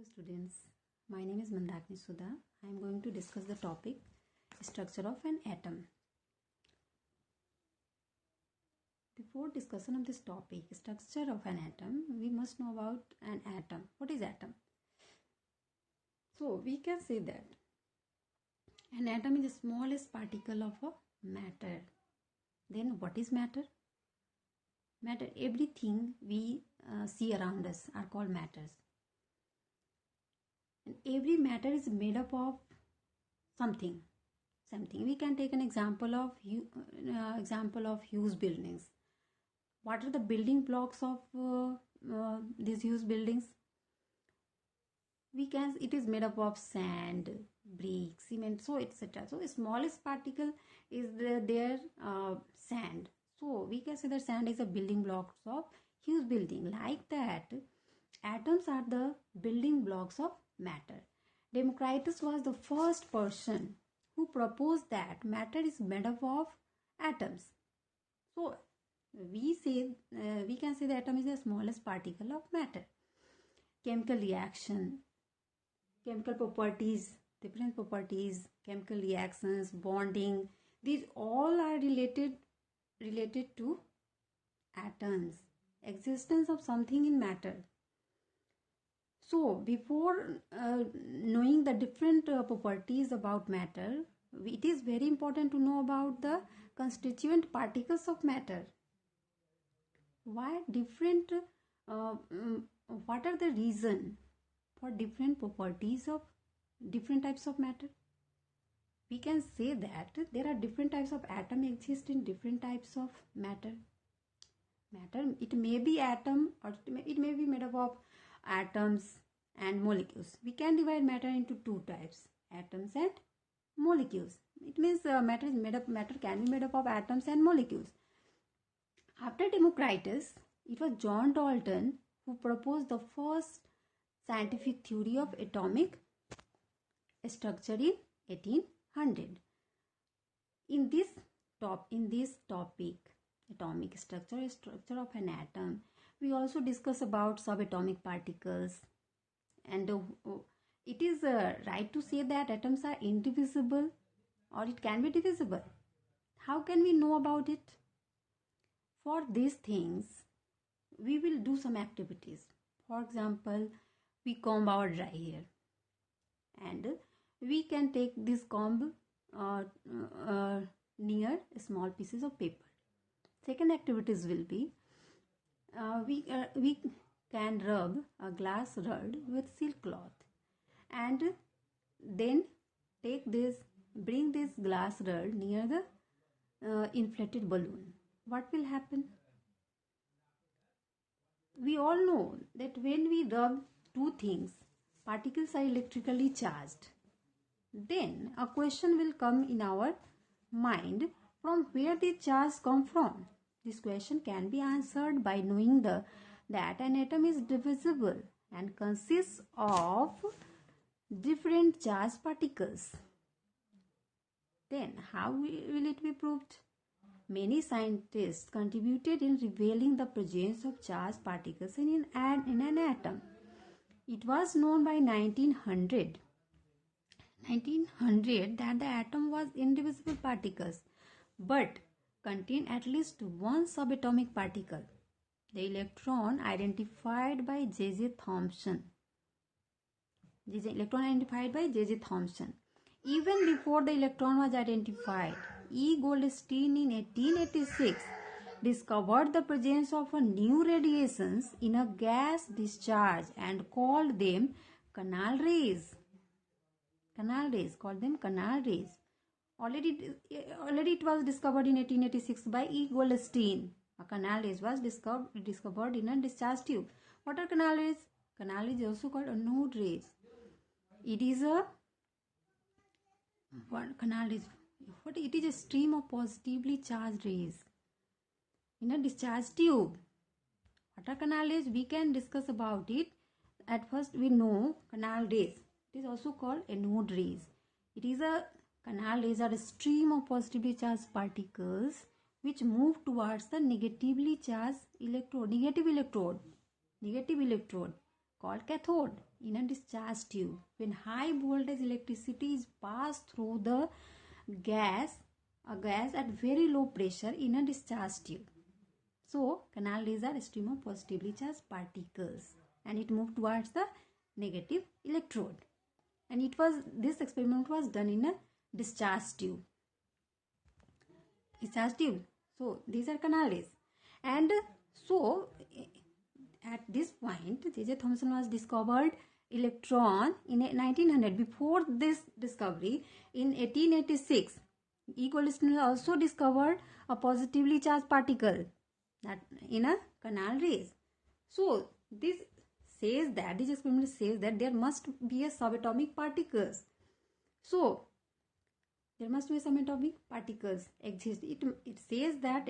students, my name is Mandakini Sudha. I am going to discuss the topic structure of an atom. Before discussion of this topic, structure of an atom, we must know about an atom. What is atom? So we can say that an atom is the smallest particle of a matter. Then what is matter? Matter, everything we see around us are called matters. And every matter is made up of something. We can take an example of huge buildings. What are the building blocks of these huge buildings? It is made up of sand, brick, cement, so etc. So the smallest particle is their sand. So we can say that sand is a building blocks of huge building. Like that, atoms are the building blocks of matter. Democritus was the first person who proposed that matter is made up of atoms. So we can say the atom is the smallest particle of matter. Chemical reaction, chemical properties, different properties, chemical reactions, bonding, these all are related to atoms, existence of something in matter. So before knowing the different properties about matter, it is very important to know about the constituent particles of matter. Why different? What are the reason for different properties of different types of matter? We can say that there are different types of atom exist in different types of matter. It may be atom or it may be made up of atoms and molecules. We can divide matter into two types, atoms and molecules. It means matter can be made up of atoms and molecules. After Democritus, it was John Dalton who proposed the first scientific theory of atomic structure in 1800. In this topic, atomic structure of an atom, we also discuss about subatomic particles, and it is right to say that atoms are indivisible or it can be divisible. How can we know about it? For these things, we will do some activities. For example, we comb our dry hair, and we can take this comb near small pieces of paper. Second activities will be we can rub a glass rod with silk cloth, and then bring this glass rod near the inflated balloon. What will happen? We all know that when we rub two things, particles are electrically charged. Then a question will come in our mind, from where the charge come from? This question can be answered by knowing that an atom is divisible and consists of different charged particles. Then how will it be proved? Many scientists contributed in revealing the presence of charged particles in an atom. It was known by 1900 that the atom was indivisible particles but contain at least one subatomic particle, the electron identified by J.J. Thomson. Even before the electron was identified, E. Goldstein in 1886 discovered the presence of a new radiations in a gas discharge and called them canal rays. Already it was discovered in 1886 by E. Goldstein. A canal rays was discovered in a discharge tube. What are canal rays? Canal rays is also called anode rays. It is it is a stream of positively charged rays in a discharge tube. What are canal rays? We can discuss about it. At first we know canal rays. It is also called anode rays. Canal rays are a stream of positively charged particles which move towards the negative electrode called cathode. in a discharge tube. When high voltage electricity is passed through the gas, a gas at very low pressure in a discharge tube. So canal rays are a stream of positively charged particles, and it moved towards the negative electrode. And this experiment was done in a discharge tube. Discharge tube. So these are canal rays, and so at this point, J.J. Thomson was discovered electron in 1900. Before this discovery, in 1886, E. Goldstone also discovered a positively charged particle that in a canal rays. So this experiment says that there must be a subatomic particles. So there must be some atomic particles exist. It says that